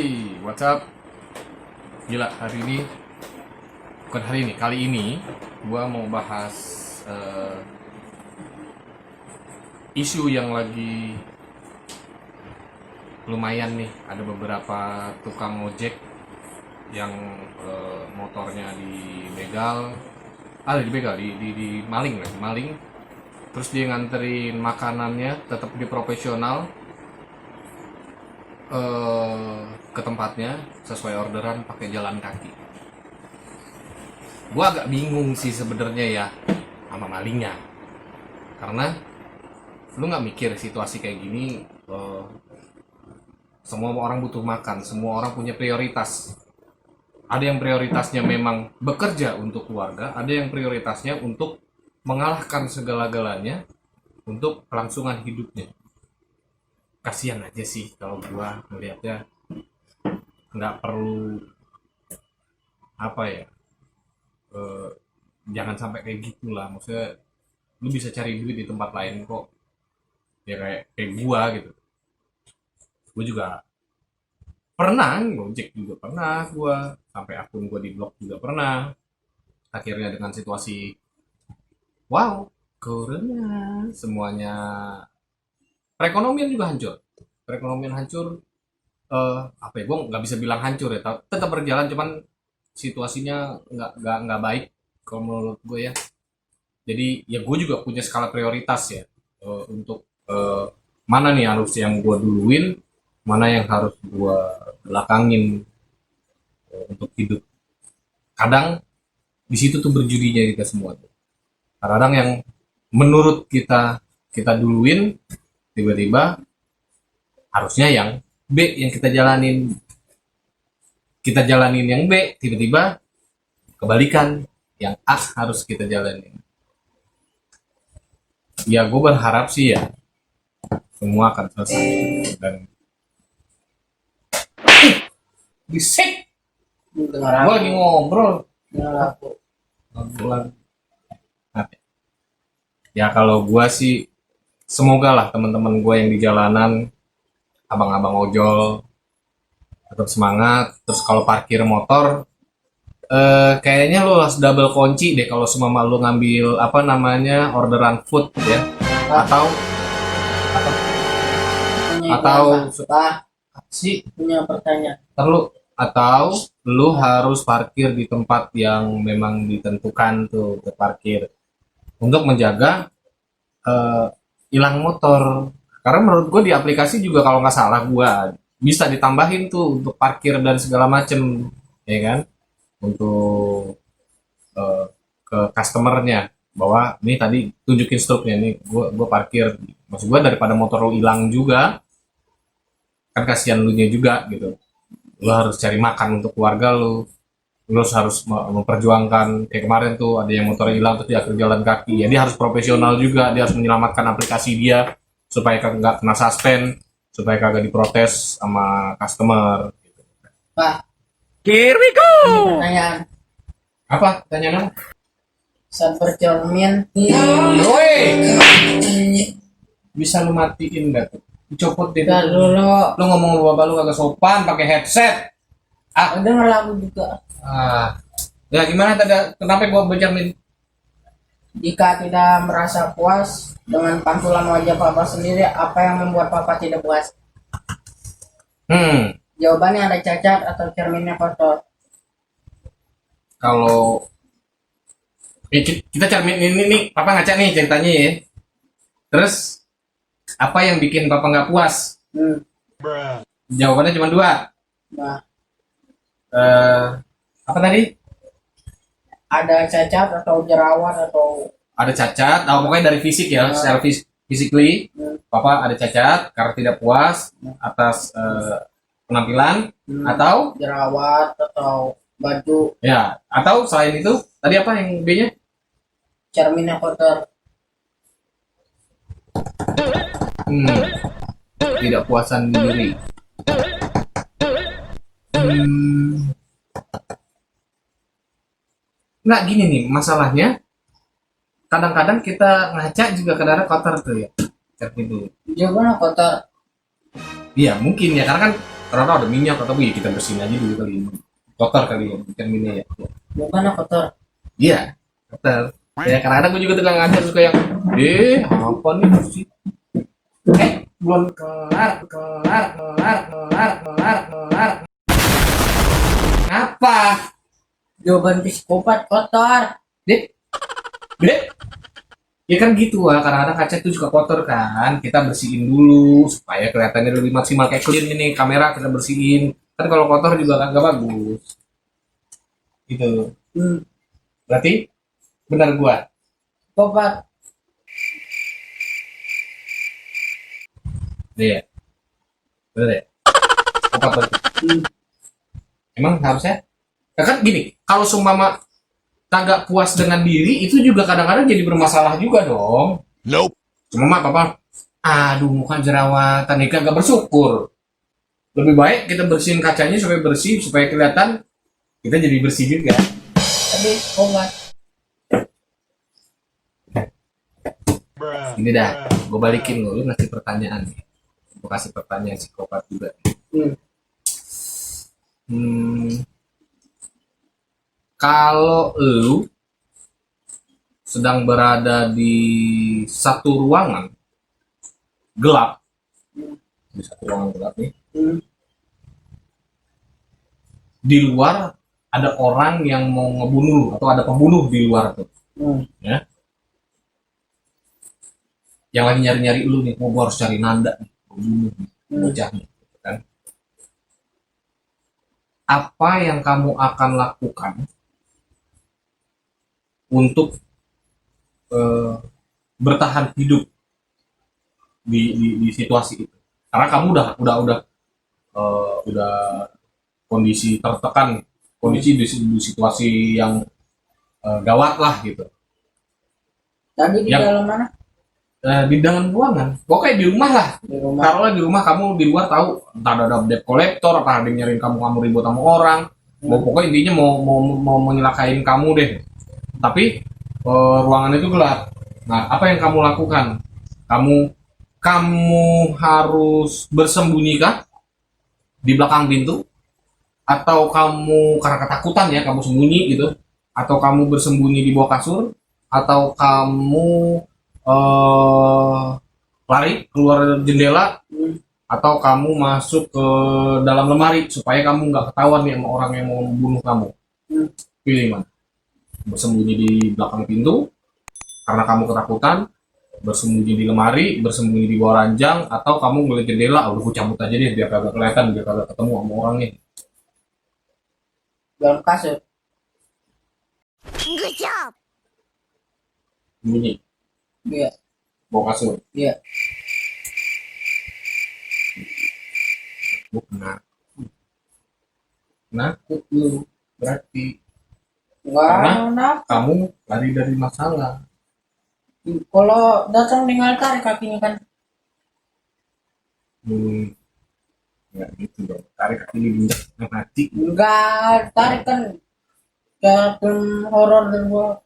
Hey, what's up? Gila, kali ini gua mau bahas eh, isu yang lagi lumayan nih. Ada beberapa tukang ojek yang motornya dibegal, di maling lah, maling. Terus dia nganterin makanannya tetap di profesional ke tempatnya sesuai orderan pakai jalan kaki. Gua agak bingung sih sebenarnya ya sama malingnya, karena lu nggak mikir situasi kayak gini. Semua orang butuh makan, semua orang punya prioritas. Ada yang prioritasnya memang bekerja untuk keluarga, ada yang prioritasnya untuk mengalahkan segala-galanya untuk kelangsungan hidupnya. Kasihan aja sih kalau gua melihatnya, nggak perlu apa ya, eh, jangan sampai kayak gitulah. Maksudnya lu bisa cari duit di tempat lain kok, ya kayak gua gitu. Gua juga pernah ngojek, juga pernah gua sampai akun gua di blok juga pernah. Akhirnya dengan situasi wow, corona, semuanya perekonomian juga hancur. Perekonomian hancur, apa ya, gue nggak bisa bilang hancur ya, tetap berjalan, cuman situasinya nggak baik kalau menurut gue ya. Jadi ya gue juga punya skala prioritas ya, untuk mana nih harus yang gue duluin, mana yang harus gue belakangin untuk hidup. Kadang di situ tuh berjudinya kita semua tuh. Kadang yang menurut kita kita duluin, tiba-tiba harusnya yang B yang kita jalanin yang B, tiba-tiba kebalikan, yang A harus kita jalanin. Ya gue berharap sih ya semua akan selesai. Dan bisik, Dengar gue aku, lagi ngobrol. dengar aku. Ya kalau gue sih, semoga lah teman-teman gue yang di jalanan, abang-abang ojol, tetap semangat. Terus kalau parkir motor, kayaknya lu harus double kunci deh kalau semua lu ngambil apa namanya orderan food ya, atau atau Punya atau sih punya pertanyaan. perlu, atau lu harus parkir di tempat yang memang ditentukan tuh ke parkir untuk menjaga eh, hilang motor. Karena menurut gue di aplikasi juga kalau nggak salah gue bisa ditambahin tuh untuk parkir dan segala macem, ya kan, untuk eh, ke customernya bahwa ini tadi tunjukin struknya nih, gue parkir. Maksud gue daripada motor lo hilang juga, kan kasihan lu nya juga gitu. Lo harus cari makan untuk keluarga lo harus memperjuangkan. Kayak kemarin tuh ada yang motor hilang terus dia jalan kaki, ya dia harus profesional juga, dia harus menyelamatkan aplikasi dia supaya nggak kena suspend, supaya kagak diprotes sama customer. Pak, Here we go. pertanyaan. Apa tanya? Saat bercermin, Woi, bisa lu matiin nggak tuh? Dicopot deh. enggak dulu. Lu ngomong lu bapak lu kagak sopan pakai headset. Dengar lagu juga. Ya gimana tadi? Kenapa gua bercermin? Jika tidak merasa puas dengan pantulan wajah Papa sendiri, apa yang membuat Papa tidak puas? Hmm, Jawabannya ada cacat atau cerminnya kotor. kalau kita cermin ini nih, papa ngaca nih ceritanya ya. Terus apa yang bikin papa nggak puas? Hmm. Jawabannya cuma dua. Nah, Eh, apa tadi? ada cacat atau jerawat atau Ada cacat. Pokoknya dari fisik ya, secara physically, papa ada cacat karena tidak puas atas penampilan, atau jerawat atau baju ya, atau selain itu tadi apa yang B-nya? cerminnya kotor. Tidak puasan diri. Nggak, gini nih masalahnya, kadang-kadang kita ngaca juga kadang-kadang kotor tuh ya, cermin dulu. Jawabannya kotor. Iya mungkin ya, karena kan Karena ada minyak atau ya kita bersihin aja dulu kali ini. Kotor kali ya ikan ini ya. Bukan kotor. Iya, kotor. Ya kadang-kadang gue juga tukang ngajar suka yang apa nih sih? Belum kelar. Apa? Jawaban psikopat kotor. Dek, dek. Ya kan gitu lah, kadang-kadang kaca itu juga kotor kan. Kita bersihin dulu supaya kelihatannya lebih maksimal kayak clean ini kamera kita bersihin. Kan kalau kotor juga kan gak bagus. Gitu. Berarti benar gua. Psikopat. Iya. Benar ya? Kopat berarti. Emang harusnya? Ya kan gini, kalau seumpama kagak puas dengan diri itu juga kadang-kadang jadi bermasalah juga dong. Nope. Cuma mah apa? Aduh muka jerawatan nih kagak bersyukur. Lebih baik kita bersihin kacanya supaya bersih supaya kelihatan kita jadi bersih juga. Tapi psikopat. Ini dah, gue balikin lu ngasih pertanyaan nih. Gue kasih pertanyaan psikopat juga. Kalau lu sedang berada di satu ruangan gelap, di satu ruangan gelap nih, di luar ada orang yang mau ngebunuh lu, atau ada pembunuh di luar tuh, ya, yang lagi nyari-nyari lu nih, gua harus cari Nanda nih, pembunuh nih, bocah nih, gitu kan. Apa yang kamu akan lakukan untuk bertahan hidup di situasi itu? Karena kamu udah kondisi tertekan, kondisi di situasi yang gawat lah gitu. Tadi di dalam mana? Di dalam ruangan, pokoknya di rumah lah. Di rumah. Taruhlah di rumah, kamu di luar tahu entah ada debt collector, apa ada yang nyariin kamu ribut sama orang, mau pokoknya intinya mau menyelakain kamu deh. Tapi ruangan itu gelap. Nah, apa yang kamu lakukan? Kamu harus bersembunyi kah di belakang pintu? Atau kamu karena ketakutan ya kamu sembunyi gitu? Atau kamu bersembunyi di bawah kasur? Atau kamu lari keluar jendela? Atau kamu masuk ke dalam lemari supaya kamu nggak ketahuan nih sama orang yang mau membunuh kamu? Pilih mana? Bersembunyi di belakang pintu karena kamu ketakutan, bersembunyi di lemari, bersembunyi di bawah ranjang, atau kamu ngeliat jendela, udah gue cabut aja deh biar kagak kelihatan, biar kagak ketemu sama orangnya. Dalam kasur. Good job. Sembunyi Iya. bawah kasur. Iya. Gue nakut lu berarti Karena? Enggak. kamu lari dari masalah. Kalau datang tinggal tarik kakinya kan. Nggak gitu dong, tarik kaki diinjak mati. Enggak, tarik kan kayak film horor dan gua.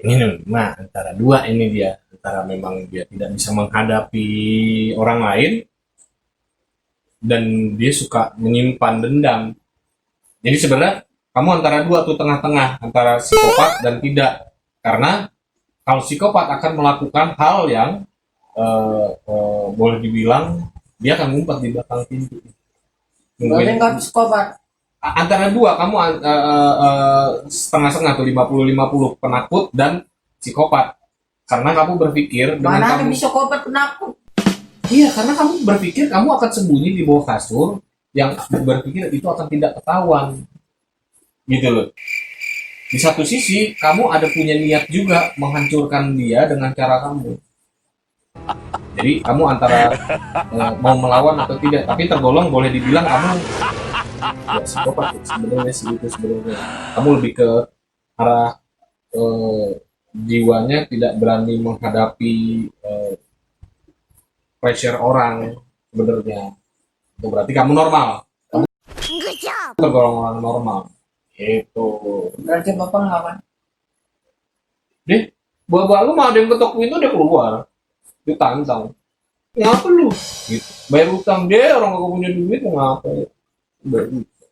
Ini nah antara dua ini dia, antara memang dia tidak bisa menghadapi orang lain dan dia suka menyimpan dendam. Jadi sebenarnya kamu antara dua tuh, tengah-tengah antara psikopat dan tidak. Karena kalau psikopat akan melakukan hal yang boleh dibilang dia akan ngumpet di belakang pintu. Berarti enggak psikopat. Antara dua kamu setengah-setengah tuh, 50-50, penakut dan psikopat. Karena kamu berpikir dengan Mana ada kamu psikopat penakut? iya, karena kamu berpikir kamu akan sembunyi di bawah kasur yang berpikir itu akan tidak ketahuan. Gitu loh. Di satu sisi kamu ada punya niat juga menghancurkan dia dengan cara kamu. Jadi kamu antara mau melawan atau tidak, tapi tergolong boleh dibilang kamu ya psikopat sebenarnya sih, itu sebenarnya kamu lebih ke arah jiwanya tidak berani menghadapi pressure orang sebenarnya. Itu berarti kamu normal, Good job. tergolong orang normal. Itu Berarti bapak enggak kan? deh, Bapak lu mah ada yang ketok pintu dia keluar, ditantang. Ngapa lu? Gitu. Bayar utang dia orang kagak punya duit mau ngapa? Bayar utang.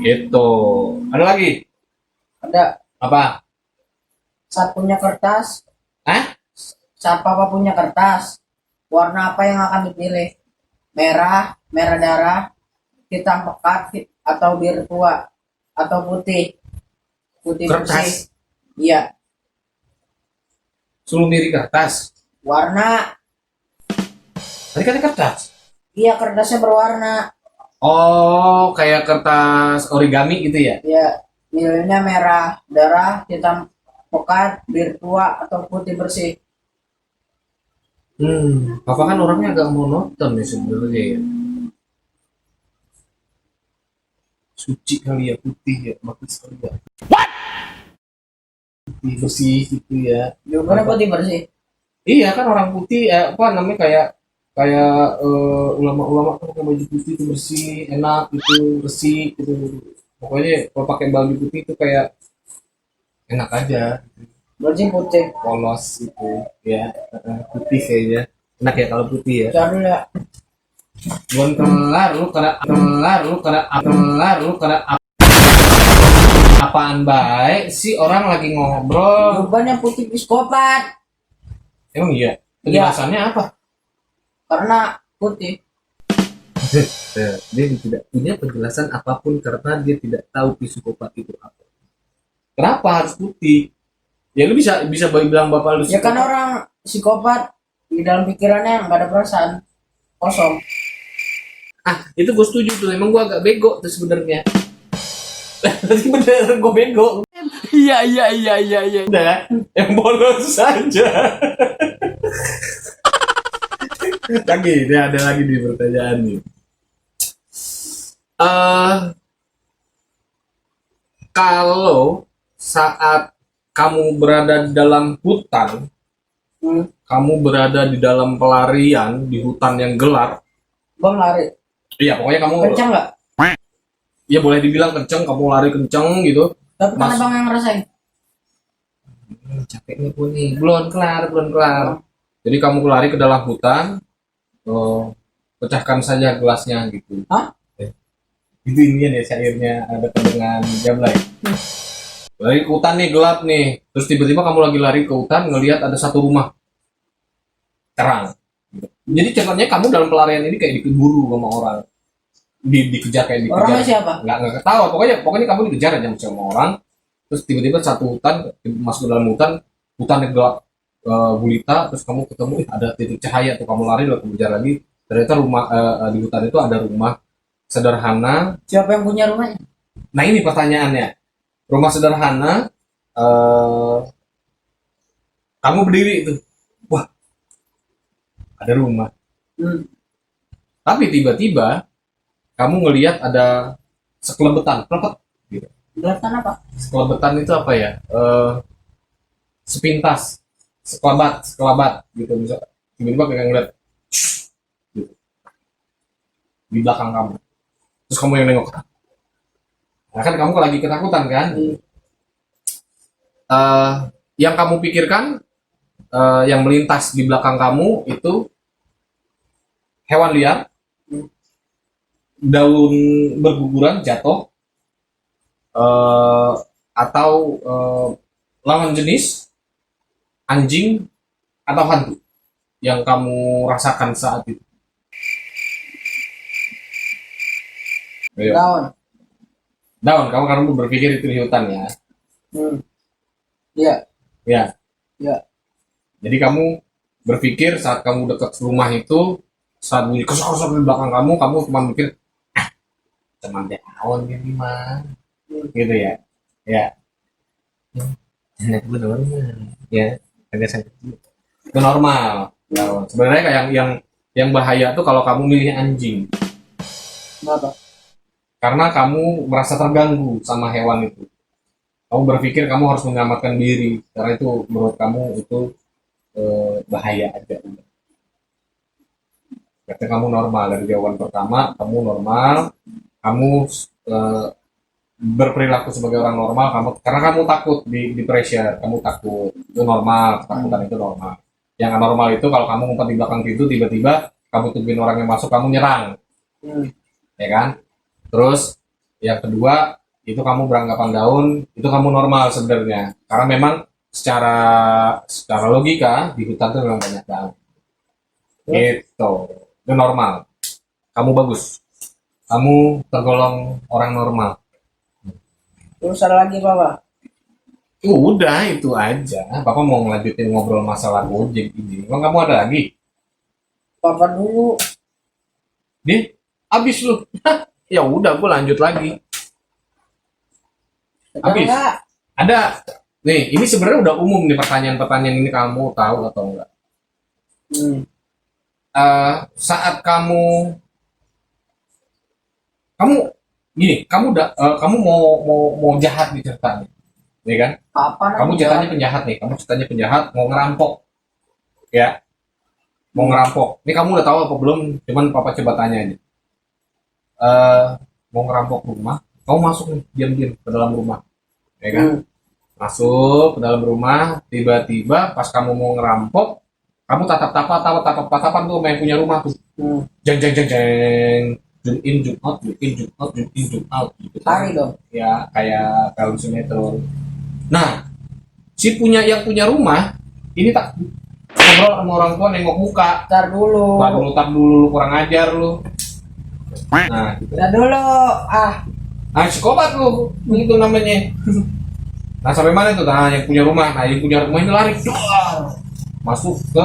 Gitu. Ada lagi? Ada. Apa? Saat punya kertas, Hah? saat papa punya kertas, warna apa yang akan dipilih? Merah, merah darah, hitam pekat, atau biru tua, atau putih, putih bersih. Kertas. Iya, Suruh milih kertas. warna. Tadi kan kertas. Iya, kertasnya berwarna. Oh, kayak kertas origami gitu ya? Iya, pilihnya merah darah, hitam pekat, biru tua, atau putih bersih. Papa kan orangnya agak monoton nih sebenarnya ya. Suci kali ya, putih ya, bagus sekali ya. Putih bersih gitu ya. Jawabannya putih bersih. Iya kan orang putih, apa namanya kayak kayak ulama-ulama kan pakai baju putih itu bersih, enak gitu, bersih gitu. Pokoknya kalau pakai baju putih itu kayak enak aja, Bersih putih. polos gitu, ya. Putih kayaknya. Enak ya kalau putih ya. Cari ya. Belum kelar lu kena apaan baik sih orang lagi ngobrol. Jawabannya putih psikopat. Emang iya? Penjelasannya apa? Karena putih. Dia tidak punya penjelasan apapun karena dia tidak tahu psikopat itu apa. Kenapa harus putih? Ya lu bisa bisa bilang bapak lu Ya kan psikopat. orang psikopat di dalam pikirannya nggak ada perasaan, kosong. Ah, itu gue setuju tuh. Emang gue agak bego tuh sebenarnya. Tadi bener gue bego. Iya. Udah kan? Yang bolos saja. Lagi, ini ada lagi di pertanyaan nih. Kalau saat kamu berada di dalam hutan, kamu berada di dalam pelarian di hutan yang gelap, Bang lari. iya pokoknya kamu, Kencang nggak? ya boleh dibilang kenceng, kamu lari kenceng gitu. Tapi kan abang yang ngerasain. Capek nih pun nih, belum kelar. Jadi kamu lari ke dalam hutan, pecahkan saja gelasnya gitu. Hah? Itu ini ya syairnya ada dengan Jablay. Lari ke hutan nih gelap nih, terus tiba-tiba kamu lagi lari ke hutan ngelihat ada satu rumah terang. Jadi ceritanya kamu dalam pelarian ini kayak dikeburu sama orang, dikejar kayak dikejar. Orangnya siapa? Nggak ketawa, pokoknya kamu dikejar aja sama orang. Terus tiba-tiba satu hutan masuk ke dalam hutan yang gelap gulita, terus kamu ketemu ada titik cahaya tuh kamu lari lalu kejar lagi. Ternyata rumah di hutan itu ada rumah sederhana. Siapa yang punya rumahnya? Nah ini pertanyaannya, rumah sederhana, kamu berdiri itu, wah ada rumah. Tapi tiba-tiba kamu ngelihat ada sekelebetan, plepet, gitu. Gelatan apa? Sekelebetan itu apa ya? Sepintas, sekelabat, gitu. Bisa tiba-tiba kayak ngeliat gitu, di belakang kamu. Terus kamu yang nengok. Nah kan kamu lagi ketakutan kan? Yang kamu pikirkan, yang melintas di belakang kamu itu hewan liar, daun berguguran jatuh, atau lawan jenis anjing atau hantu yang kamu rasakan saat itu. Ayo. Daun. Kamu berpikir itu di hutan ya. Iya. Ya. Iya. Jadi kamu berpikir saat kamu dekat rumah itu, saat bunyi kesor-kesor di belakang kamu cuma mikir, cuman daun ini mah, gitu ya. Ya. Enak bener, ya. Agak sakit. Itu normal. Daun. Sebenarnya kayak yang bahaya tuh kalau kamu milih anjing. Kenapa? Karena kamu merasa terganggu sama hewan itu. Kamu berpikir kamu harus menyelamatkan diri karena itu menurut kamu itu bahaya aja. Berarti kamu normal dari jawaban pertama, kamu normal, kamu berperilaku sebagai orang normal, karena kamu takut di pressure, kamu takut, itu normal, ketakutan itu normal. Yang anormal itu kalau kamu ngumpet di belakang pintu, tiba-tiba kamu tungguin orang yang masuk, kamu nyerang, Hmm. ya kan? Terus yang kedua itu kamu beranggapan daun, itu kamu normal sebenarnya, karena memang secara secara logika di hutan itu memang banyak daun, gitu, itu normal. Kamu bagus, kamu tergolong orang normal. Terus ada lagi Bapak? Udah itu aja. Papa mau ngelanjutin ngobrol masalah Gojek ini. Emang kamu ada lagi? Bapak dulu. Din, abis lu. Ya udah, gue lanjut lagi. Ada Habis. nggak? Ada. Nih, ini sebenarnya udah umum nih pertanyaan-pertanyaan ini, kamu tahu atau enggak? Hmm. Saat kamu gini, kamu mau jahat nih ceritanya, ya kan? Apa Kamu namanya? ceritanya penjahat nih, mau ngerampok, ya, mau ngerampok. Ini kamu udah tahu apa belum? Cuman papa coba tanya aja. Mau ngerampok rumah, kamu masuk nih diam-diam ke dalam rumah, ya kan? Hmm. Masuk ke dalam rumah, tiba-tiba pas kamu mau ngerampok, kamu tatapan tuh sama yang punya rumah tuh, Hmm. jeng jeng jeng jeng, zoom in zoom out, zoom in zoom out, zoom in zoom out, gitu. Lari dong. Ya kayak film sinetron. Nah, yang punya rumah ini tak ngobrol sama orang tua, nengok muka. Ntar dulu. Tar dulu, lu kurang ajar lu. Nah, gitu. Ntar dulu. Ah, Nah, psikopat lu, begitu namanya. Nah, sampai mana tuh? Nah, yang punya rumah. Nah, yang punya rumah ini lari, duar, masuk ke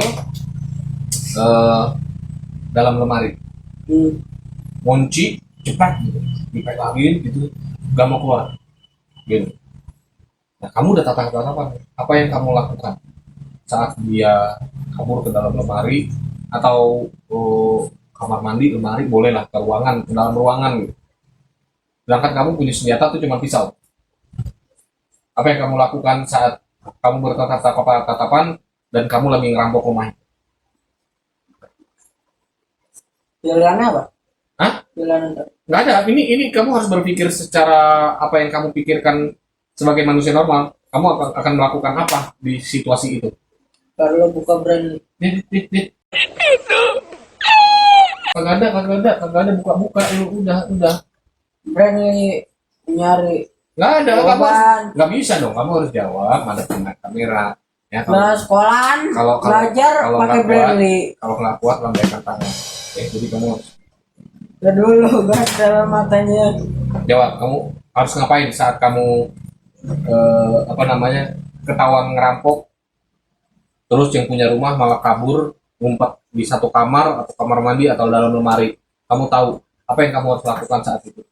dalam lemari, hmm. kunci, cepat, gitu. Dipegangin, gitu, gak mau keluar, gitu. Nah, kamu udah tatapan. Apa yang kamu lakukan saat dia kabur ke dalam lemari atau kamar mandi, lemari, bolehlah ke ruangan, ke dalam ruangan, gitu. Sedangkan kamu punya senjata tuh cuma pisau. Apa yang kamu lakukan saat kamu bertatapan dan kamu lagi ngerampok rumah? Pilihannya apa? Hah? Pilihan itu. Nggak ada. Ini kamu harus berpikir secara apa yang kamu pikirkan sebagai manusia normal. Kamu akan melakukan apa di situasi itu? Kalau buka brand Dit. Kagak ada buka-buka. Lu udah. brand nyari Nggak ada. Kamu jawaban. nggak bisa dong. Kamu harus jawab. Ada kamera. Ya, Nah, sekolahan kalau- belajar kalau pakai nggak kuat, Braille. kalau nggak kuat lambaikan tangan. Jadi kamu Udah dulu gas dalam matanya. jawab. Kamu harus ngapain saat kamu ketahuan ngerampok, terus yang punya rumah malah kabur, ngumpet di satu kamar atau kamar mandi atau dalam lemari. Kamu tahu apa yang kamu harus lakukan saat itu?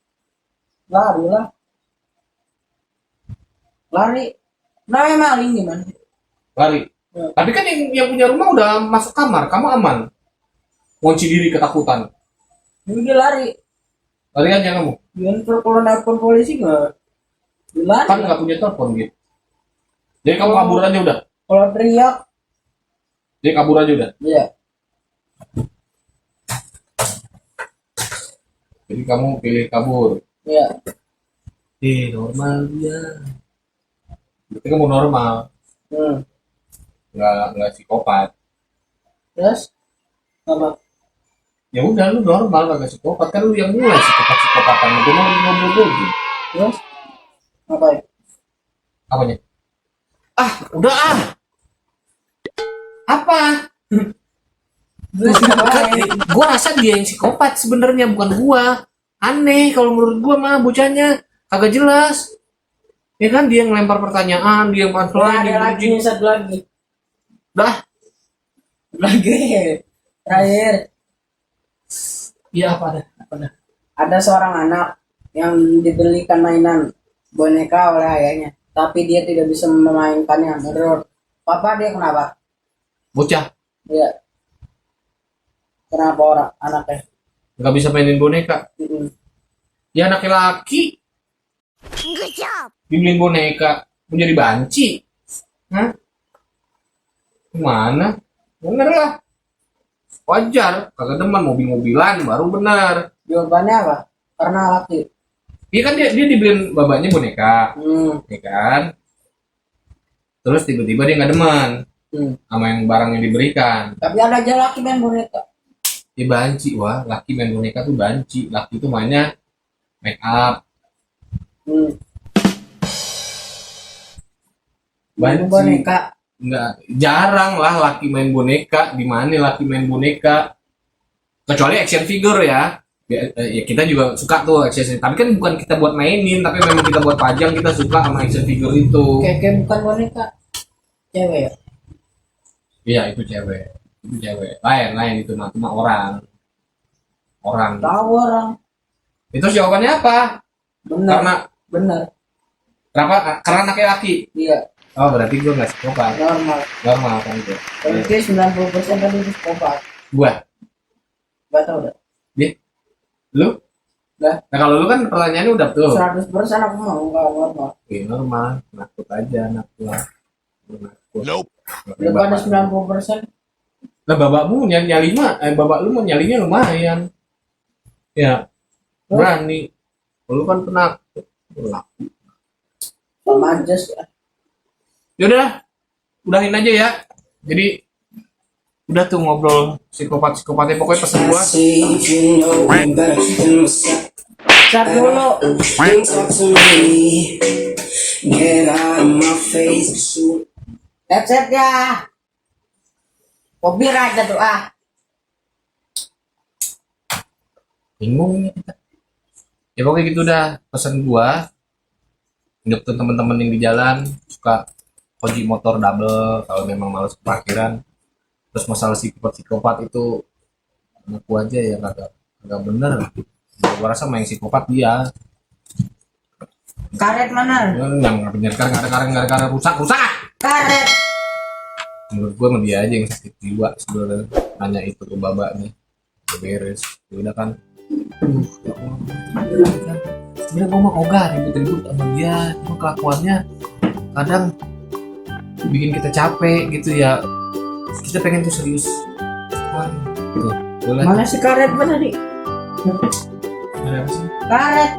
Lari lah. Lari. Nah, maling gimana? Lari. Ya. Tapi kan yang punya rumah udah masuk kamar, kamu aman. Kunci diri ketakutan. Ini dia lari. Lari aja kamu. Dia kalau nelfon polisi nggak? Dia lari. Kan nggak punya telepon gitu. Jadi kamu kabur aja udah. Kalau teriak, Jadi kabur aja udah. iya. Jadi kamu pilih kabur. Iya. Normal dia. Berarti kamu normal, Hmm. nggak psikopat. Terus apa? Ya udah, lu normal, nggak psikopat. Kan lu yang mulai psikopat-psikopatan. Gue mau ngobrol gitu. Terus apa? Apanya? Udah Apa? Terus ngapain? Gua rasa dia yang psikopat sebenarnya, bukan gua. Aneh kalau menurut gua mah bocahnya kagak jelas. Ya kan, dia ngelempar pertanyaan, dia Wah, masalah, ada dia lagi bridging. satu lagi. Dah, Lagi. Terakhir. iya apa dah? Ada seorang anak yang dibelikan mainan boneka oleh ayahnya, tapi dia tidak bisa memainkannya. Menurut papa dia kenapa? Bocah Dia kenapa orang anaknya? nggak bisa mainin boneka. Mm-mm. Ya anaknya laki, Good job. dibeliin boneka, mau jadi banci. Hah? Gimana? Bener lah. Wajar, kagak demen mobil-mobilan baru benar. Jawabannya apa? Karena laki. Iya kan dia dibeliin babanya boneka, ya kan? Terus tiba-tiba dia nggak demen sama yang barang yang diberikan. Tapi ada aja laki main boneka. Dia banci, wah, laki main boneka tuh banci. Laki itu mainnya make up, Main banci. boneka. Nggak, jarang lah laki main boneka. Di mana laki main boneka? Kecuali action figure ya. Ya kita juga suka tuh action figure. Tapi kan bukan kita buat mainin, tapi memang kita buat pajang. Kita suka sama action figure itu. Kayak bukan boneka. Cewek ya? Iya itu cewek. Itu cewek. Lain itu mah cuma orang. Orang. Tahu orang. Itu jawabannya apa? Bener. Bener. Kenapa? Karena anaknya laki. Iya. Oh berarti gue nggak psikopat. Normal kan itu. Berarti 90% tadi itu psikopat. Gua. Gak tau dah. Lu? Dah. Nah kalau lu kan pertanyaannya udah tuh. 100% aku mau enggak normal. Normal. Nakut aja anak gua. Nakut. Nope. Daripada 90%. Lah babakmu nyali mah, babak lu mau nyalinya lumayan. Ya. Berani. Lu kan penakut. Sama aja sih. Yaudah, udahin aja ya. Jadi udah tuh ngobrol psikopatnya pokoknya pesen gua. Cat dulu. Headset ya. Copyright dah tuh ah. Bingung nih kita. Ya pokoknya gitu dah pesan gua. Untuk teman-teman yang di jalan suka kunci motor double kalau memang males ke parkiran. Terus masalah psikopat itu aku aja ya kagak bener. Gua rasa main psikopat dia. Karet mana? Yang bener kan nggak ada rusak. Karet. Menurut gua sama dia aja yang sakit jiwa sebenarnya. Nanya itu ke babaknya. Udah beres. Ya udah kan. Ya Allah. Sebenarnya gua mah ogah ribut-ribut sama dia. Cuma kelakuannya kadang bikin kita capek gitu ya. Kita pengen tuh serius. Wah, gitu. Boleh. Mana sih karet gua tadi? Ada apa sih? Karet.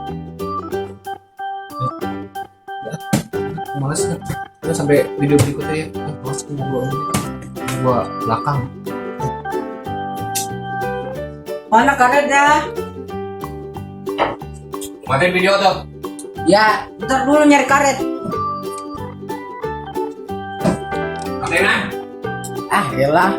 Males kan? Kita sampai video berikutnya ya. Males kan ngobrol ini. Gua belakang. Mana karetnya? Matiin video tuh. Ya, ntar dulu nyari karet. Matiin ah. Ah, elah.